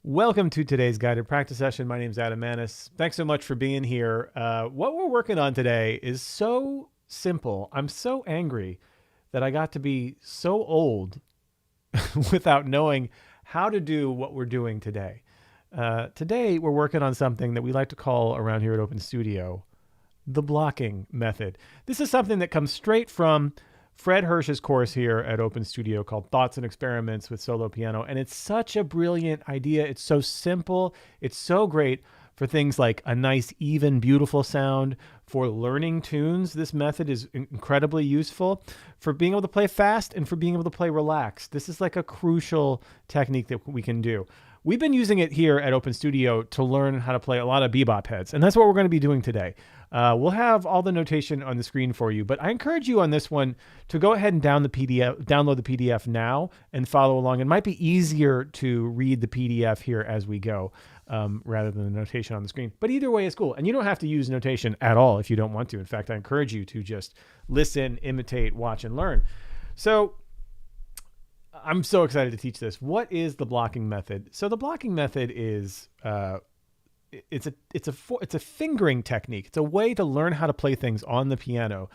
Welcome to today's guided practice session. My name is Adam Manis. Thanks so much for being here. What we're working on today is so simple. I'm so angry that I got to be so old without knowing how to do what we're doing today. Today, we're working on something that we like to call around here at Open Studio the blocking method. This is something that comes straight from Fred Hirsch's course here at Open Studio called Thoughts and Experiments with Solo Piano. And it's such a brilliant idea. It's so simple. It's so great for things like a nice, even, beautiful sound. For learning tunes, this method is incredibly useful. For being able to play fast and for being able to play relaxed. This is like a crucial technique that we can do. We've been using it here at Open Studio to learn how to play a lot of bebop heads. And that's what we're going to be doing today. We'll have all the notation on the screen for you, but I encourage you on this one to go ahead and download the PDF now and follow along. It might be easier to read the PDF here as we go rather than the notation on the screen. But either way is cool. And you don't have to use notation at all if you don't want to. In fact, I encourage you to just listen, imitate, watch, and learn. So I'm so excited to teach this. What is the blocking method? So the blocking method is it's a fingering technique. It's a way to learn how to play things on the piano,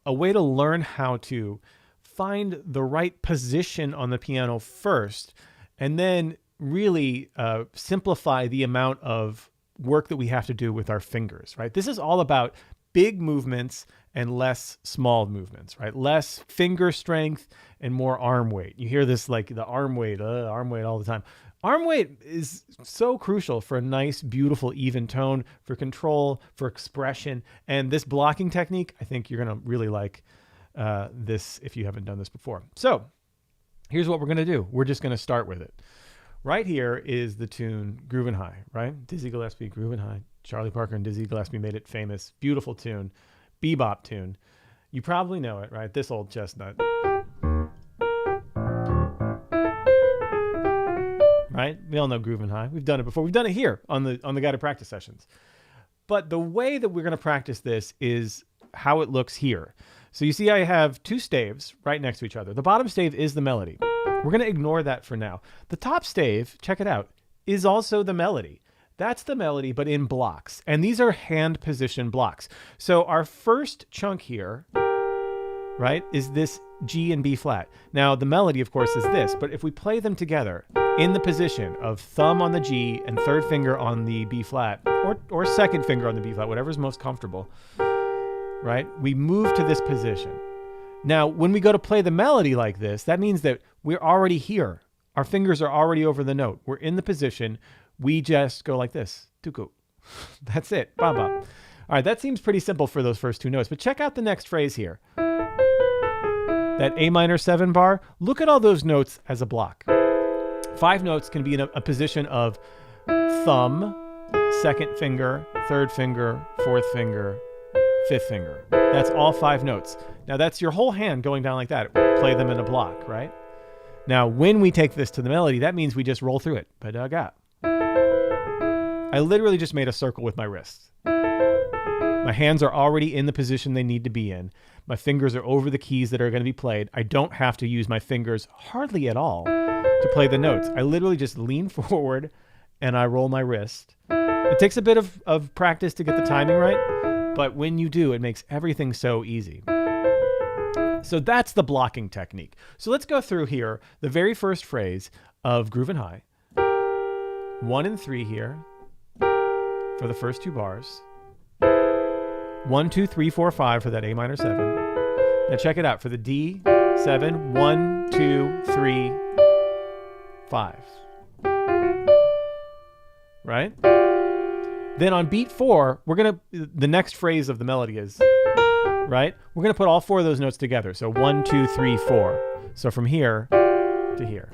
a way to learn how to find the right position on the piano first, and then really simplify the amount of work that we have to do with our fingers, right? This is all about big movements and less small movements, right? Less finger strength and more arm weight. You hear this like the arm weight all the time. Arm weight is so crucial for a nice, beautiful, even tone, for control, for expression. And this blocking technique, I think you're going to really like this if you haven't done this before. So here's what we're going to do. We're just going to start with it. Right here is the tune Groovin' High, right? Dizzy Gillespie, Groovin' High. Charlie Parker and Dizzy Gillespie made it famous. Beautiful tune, bebop tune. You probably know it, right? This old chestnut. Right? We all know Groovin' High. We've done it before. We've done it here on the guided practice sessions. But the way that we're going to practice this is how it looks here. So you see I have two staves right next to each other. The bottom stave is the melody. We're going to ignore that for now. The top stave, check it out, is also the melody. That's the melody, but in blocks. And these are hand position blocks. So our first chunk here, right, is this G and B flat. Now, the melody, of course, is this. But if we play them together in the position of thumb on the G and third finger on the B flat, or second finger on the B flat, whatever's most comfortable, right, we move to this position. Now, when we go to play the melody like this, that means that we're already here. Our fingers are already over the note. We're in the position. We just go like this. Tuku. That's it. Bam, bam. All right, that seems pretty simple for those first two notes. But check out the next phrase here. That A minor 7 bar. Look at all those notes as a block. 5 notes can be in a position of thumb, second finger, third finger, fourth finger, fifth finger. That's all 5 notes. Now that's your whole hand going down like that. Play them in a block, right? Now, when we take this to the melody, that means we just roll through it. Ba-da-ga. I literally just made a circle with my wrists. My hands are already in the position they need to be in. My fingers are over the keys that are going to be played. I don't have to use my fingers hardly at all to play the notes. I literally just lean forward and I roll my wrist. It takes a bit of practice to get the timing right, but when you do, it makes everything so easy. So that's the blocking technique. So let's go through here the very first phrase of Groovin' High. 1 and 3 here for the first 2 bars. 1, 2, 3, 4, 5 for that A minor 7. Now check it out for the D 7. 1, 2, 3, 5. Right? Then on beat 4, the next phrase of the melody is, right? We're going to put all 4 of those notes together. So 1, 2, 3, 4. So from here to here.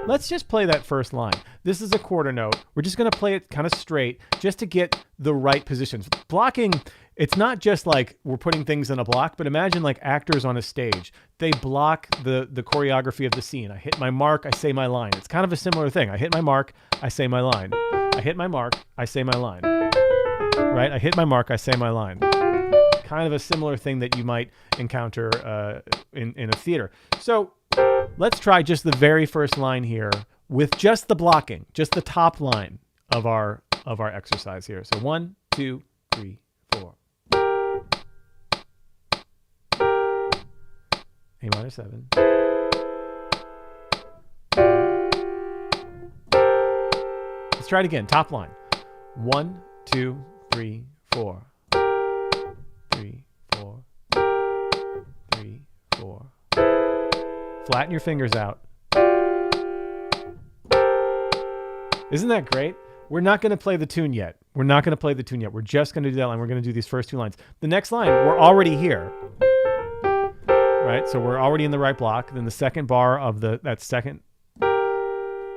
Let's just play that first line. This is a quarter note. We're just going to play it kind of straight just to get the right positions. Blocking, it's not just like we're putting things in a block, but imagine like actors on a stage. They block the choreography of the scene. I hit my mark, I say my line. It's kind of a similar thing. I hit my mark, I say my line. I hit my mark, I say my line. Right? I hit my mark, I say my line. Kind of a similar thing that you might encounter in a theater. So let's try just the very first line here with just the blocking, just the top line of our exercise here. So 1, 2, 3, 4. A minor 7. Let's try it again. Top line. 1, 2, 3, 4. 3, 4. 3, 4. Flatten your fingers out. Isn't that great? We're not going to play the tune yet. We're just going to do that line. We're going to do these first two lines. The next line, we're already here. Right? So we're already in the right block. Then the second bar of that second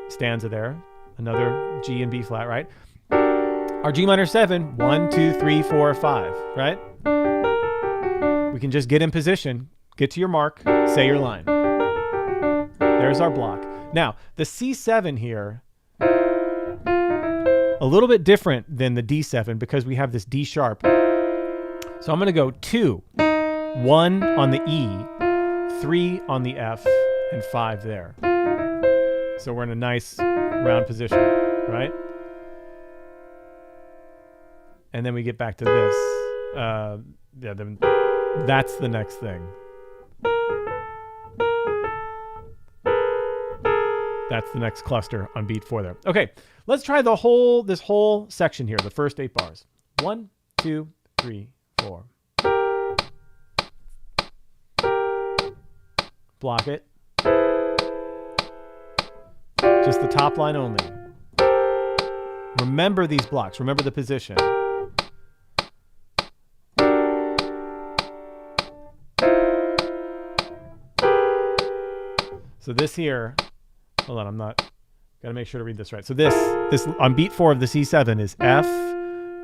stanza there, another G and B flat, right? Our G minor 7, 1, 2, 3, 4, 5, right? We can just get in position, get to your mark, say your line. There's our block. Now, the C7 here, a little bit different than the D7 because we have this D sharp. So I'm going to go 2, 1 on the E, 3 on the F, and 5 there. So we're in a nice round position, right? And then we get back to this. Then that's the next thing. That's the next cluster on beat 4 there. Okay, let's try this whole section here, the first 8 bars. 1, 2, 3, 4. Block it. Just the top line only. Remember these blocks. Remember the position. So this here, hold on, gotta make sure to read this right. So this on beat 4 of the C7 is F,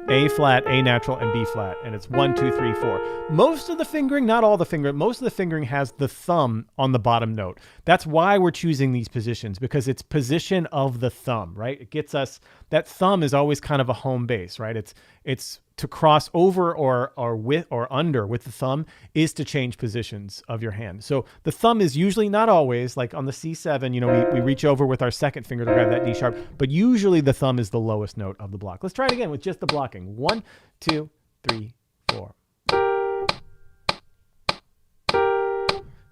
A flat, A natural, and B flat. And it's 1, 2, 3, 4. Most of the fingering, not all the fingering, most of the fingering has the thumb on the bottom note. That's why we're choosing these positions, because it's position of the thumb, right? It gets us, that thumb is always kind of a home base, right? It's to cross over or with or under with the thumb is to change positions of your hand. So the thumb is usually, not always, like on the C7, we reach over with our second finger to grab that D sharp, but usually the thumb is the lowest note of the block. Let's try it again with just the blocking. 1, 2, 3, 4.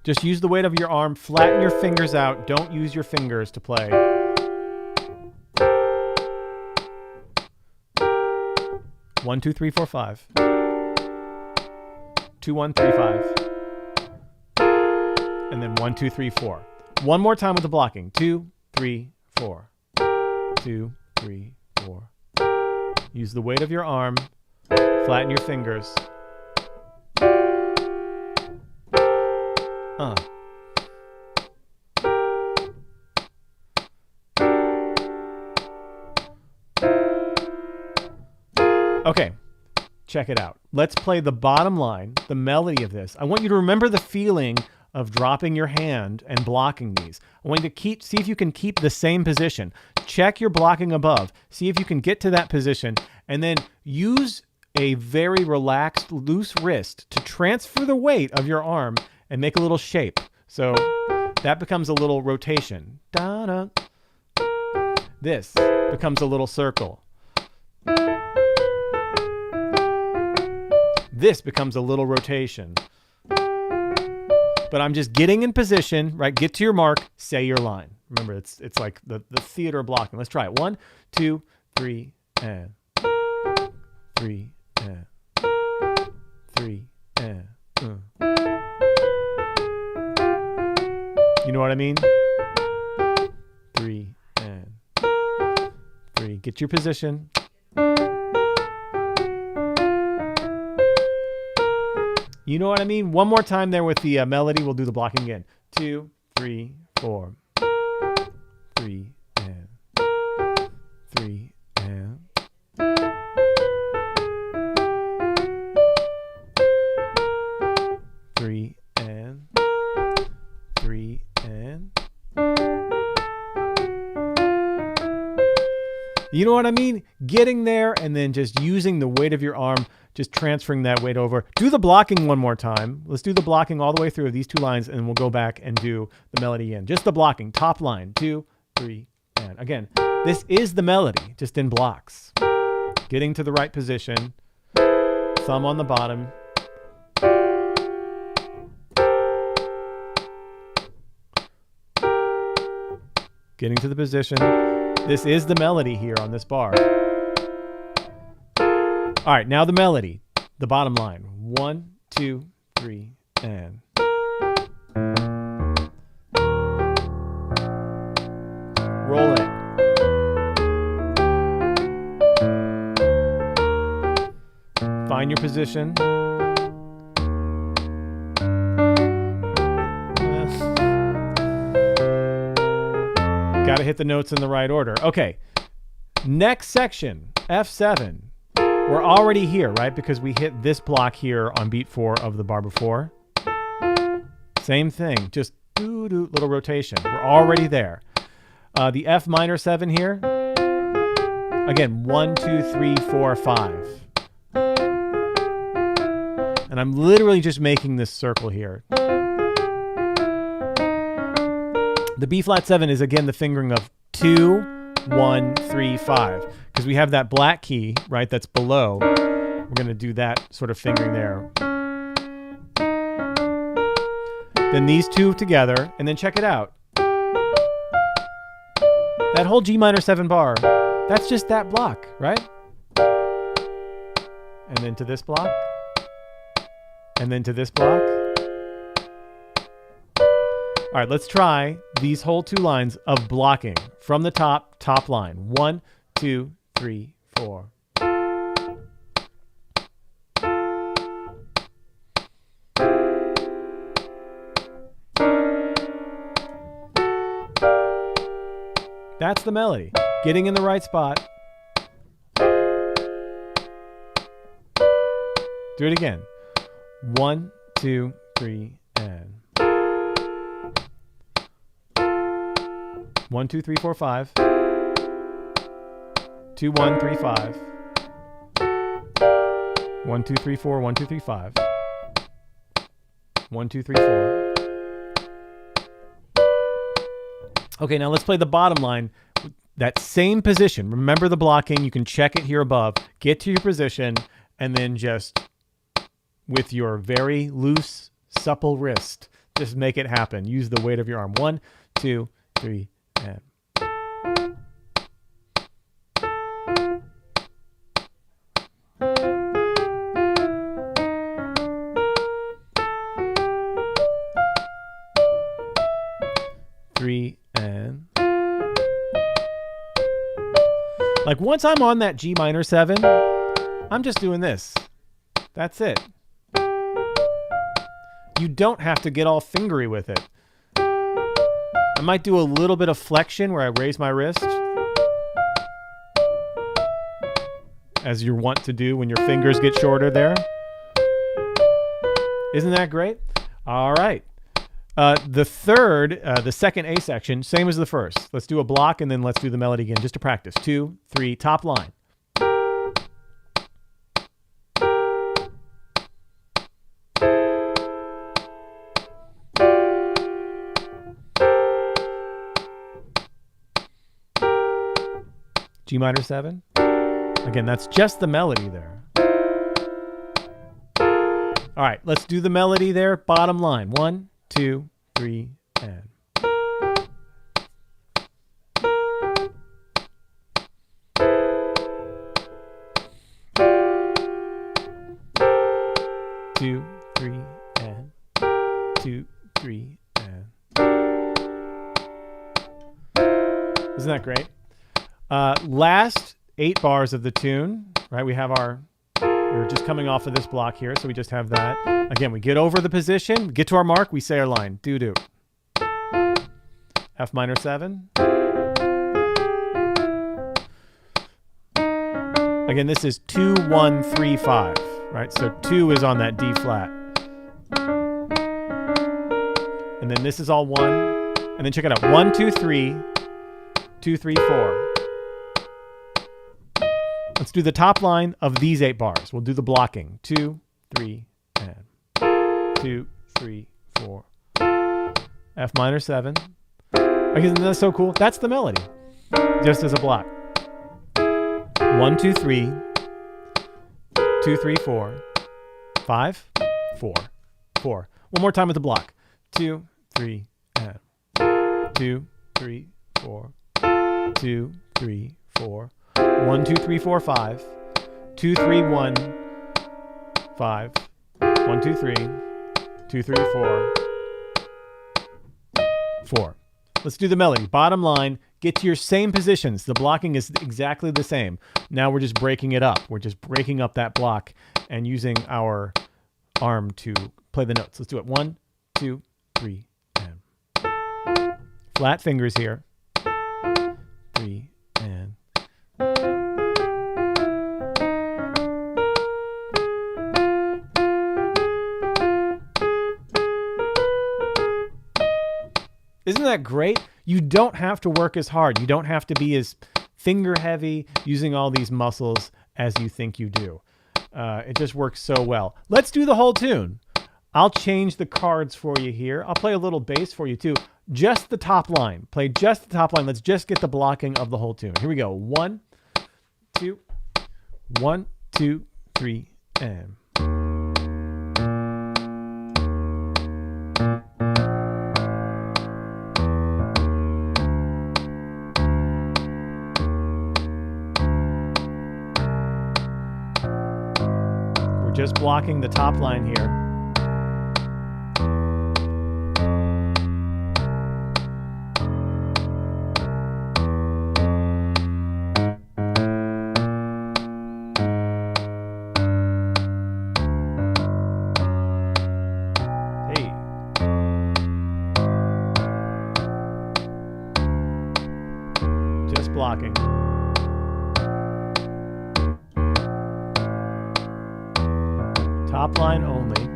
Just use the weight of your arm, flatten your fingers out. Don't use your fingers to play. One, 2, 3, 4, 5. 2, 1, 3, 5. And then 1, 2, 3, 4. One more time with the blocking. 2, 3, 4. 2, 3, 4. Use the weight of your arm. Flatten your fingers. Okay, check it out. Let's play the bottom line, the melody of this. I want you to remember the feeling of dropping your hand and blocking these. I want you to see if you can keep the same position. Check your blocking above. See if you can get to that position, and then use a very relaxed, loose wrist to transfer the weight of your arm and make a little shape. So that becomes a little rotation. Da-da. This becomes a little circle. This becomes a little rotation. But I'm just getting in position, right? Get to your mark, say your line. Remember, it's like the theater blocking. Let's try it. 1, 2, 3, and 3, and 3, and. You know what I mean? 3, and 3. Get your position. You know what I mean? One more time there with the melody. We'll do the blocking again. 2, 3, 4. 3, and 3, and 3, and 3, and. You know what I mean? Getting there and then just using the weight of your arm, just transferring that weight over. Do the blocking one more time. Let's do the blocking all the way through these two lines, and we'll go back and do the melody again. Just the blocking. Top line. 2, 3, and. Again, this is the melody, just in blocks. Getting to the right position, thumb on the bottom. Getting to the position. This is the melody here on this bar. All right, now the melody, the bottom line. 1, 2, 3, and. Roll it. Find your position. Got to hit the notes in the right order. Okay. Next section, F7. We're already here, right? Because we hit this block here on beat 4 of the bar before. Same thing, just doo-doo, little rotation. We're already there. The F minor 7 here. Again, 1, 2, 3, 4, 5. And I'm literally just making this circle here. The B flat 7 is again the fingering of 2, 1, 3, 5. Because we have that black key, right, that's below. We're going to do that sort of fingering there. Then these two together, and then check it out. That whole G minor 7 bar, that's just that block, right? And then to this block. And then to this block. All right, let's try these whole 2 lines of blocking from the top line. 1, 2, 3, 4. That's the melody. Getting in the right spot. Do it again. 1, 2, 3, and. 1, 2, 3, 4, 5. 2, 1, 3, 5. 1, 2, 3, 4. 1, 2, 3, 5. 1, 2, 3, 4. Okay, now let's play the bottom line. That same position. Remember the blocking. You can check it here above. Get to your position, and then just with your very loose, supple wrist, just make it happen. Use the weight of your arm. 1, 2, 3, and. And like once I'm on that G minor 7, I'm just doing this. That's it. You don't have to get all fingery with it. I might do a little bit of flexion where I raise my wrist, as you're wont to do when your fingers get shorter there. Isn't that great? All right. The second A section, same as the first. Let's do a block and then let's do the melody again just to practice. 2, 3, top line. G minor 7. Again, that's just the melody there. All right, let's do the melody there. Bottom line. 1, 2, 3, and. Two, 3, and. 2, 3, and. Isn't that great? Last 8 bars of the tune, right? We're just coming off of this block here, so we just have that. Again, we get over the position, get to our mark, we say our line. Do-do. F minor 7. Again, this is 2, 1, 3, 5, right? So 2 is on that D flat. And then this is all 1. And then check it out. 1, 2, 3, 2, 3, 4. Let's do the top line of these 8 bars. We'll do the blocking. 2, 3, and 2, 3, 4. F minor 7. Again, that's so cool. That's the melody. just as a block. 1, 2, 3, 2, 3, 4, 5, 4, 4. One more time with the block. 2, 3, and 2, 3, 4, 2, 3, 4. 1, 2, 3, 4, 5. 2, 3, 1, 5. 1, 2, 3, 2, 3, 4, 4. Let's do the melody. Bottom line, get to your same positions. The blocking is exactly the same. Now we're just breaking it up. We're just breaking up that block and using our arm to play the notes. Let's do it. 1, 2, 3, and flat fingers here. 3, and isn't that great? You don't have to work as hard. You don't have to be as finger heavy using all these muscles as you think you do. It just works so well. Let's do the whole tune. I'll change the cards for you here. I'll play a little bass for you too. Just the top line. Play just the top line. Let's just get the blocking of the whole tune. Here we go. 1, 2, 1, 2, 3, and just blocking the top line here. Hey. Just blocking. Top line only.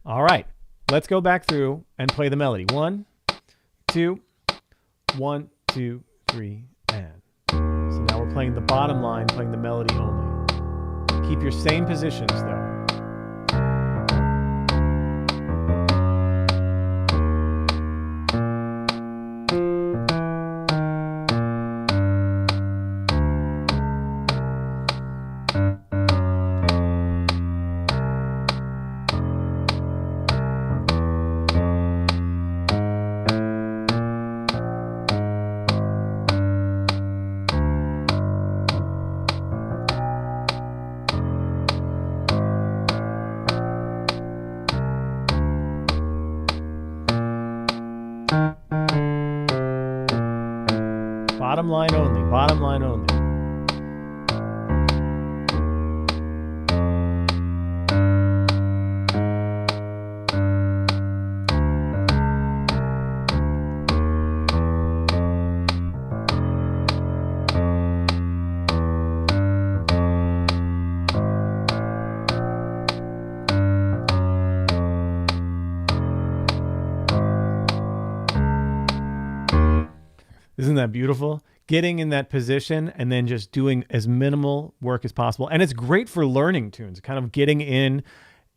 All right. Let's go back through and play the melody. 1, 2, 1, 2, 3, and. So now we're playing the bottom line, playing the melody only. Keep your same positions though. Bottom line only, bottom line only. Isn't that beautiful? Getting in that position and then just doing as minimal work as possible. And it's great for learning tunes, kind of getting in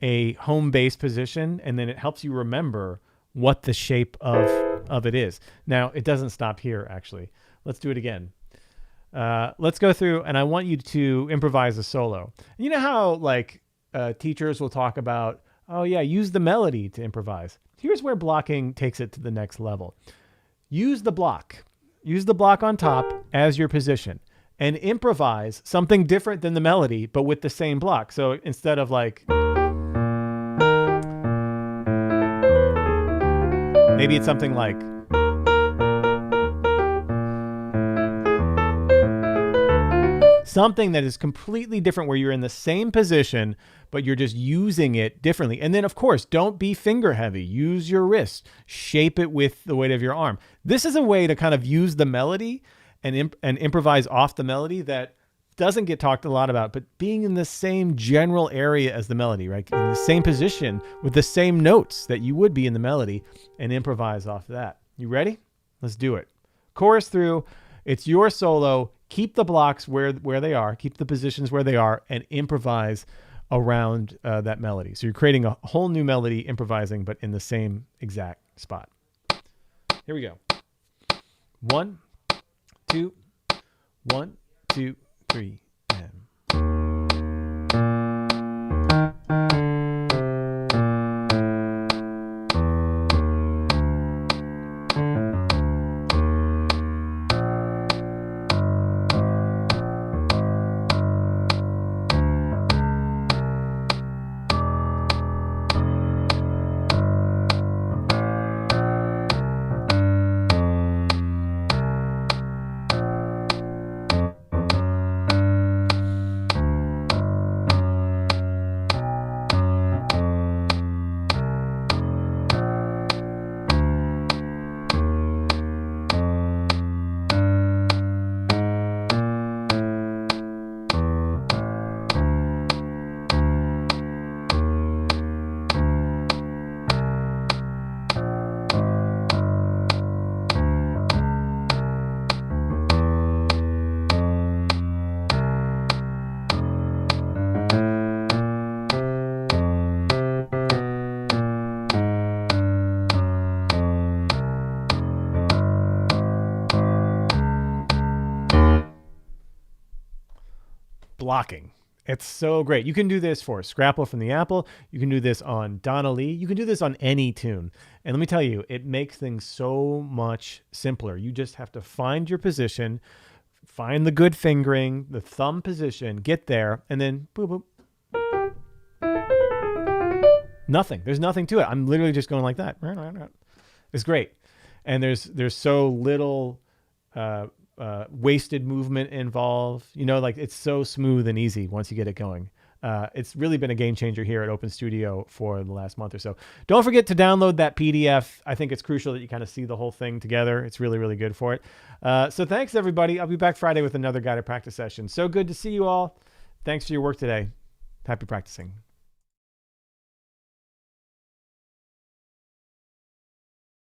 a home base position, and then it helps you remember what the shape of it is. Now, it doesn't stop here, actually. Let's do it again. Let's go through, and I want you to improvise a solo. You know how like teachers will talk about, oh yeah, use the melody to improvise. Here's where blocking takes it to the next level. Use the block. Use the block on top as your position and improvise something different than the melody, but with the same block. So instead of like, maybe it's something like, something that is completely different where you're in the same position, but you're just using it differently. And then, of course, don't be finger heavy. Use your wrist. Shape it with the weight of your arm. This is a way to kind of use the melody and improvise off the melody that doesn't get talked a lot about, but being in the same general area as the melody, right? In the same position with the same notes that you would be in the melody, and improvise off that. You ready? Let's do it. Chorus through. It's your solo. Keep the blocks where they are. Keep the positions where they are, and improvise around that melody. So you're creating a whole new melody, improvising, but in the same exact spot. Here we go. 1, 2, 1, 2, 3, and... blocking. It's so great. You can do this for Scrapple from the Apple. You can do this on Donna Lee. You can do this on any tune. And let me tell you, it makes things so much simpler. You just have to find your position, find the good fingering, the thumb position, get there, and then boop, boop. Nothing. There's nothing to it. I'm literally just going like that. It's great. And there's so little wasted movement involved. You know, like it's so smooth and easy once you get it going. It's really been a game changer here at Open Studio for the last month or so. Don't forget to download that PDF. I think it's crucial that you kind of see the whole thing together. It's really, really good for it. So thanks, everybody. I'll be back Friday with another guided practice session. So good to see you all. Thanks for your work today. Happy practicing.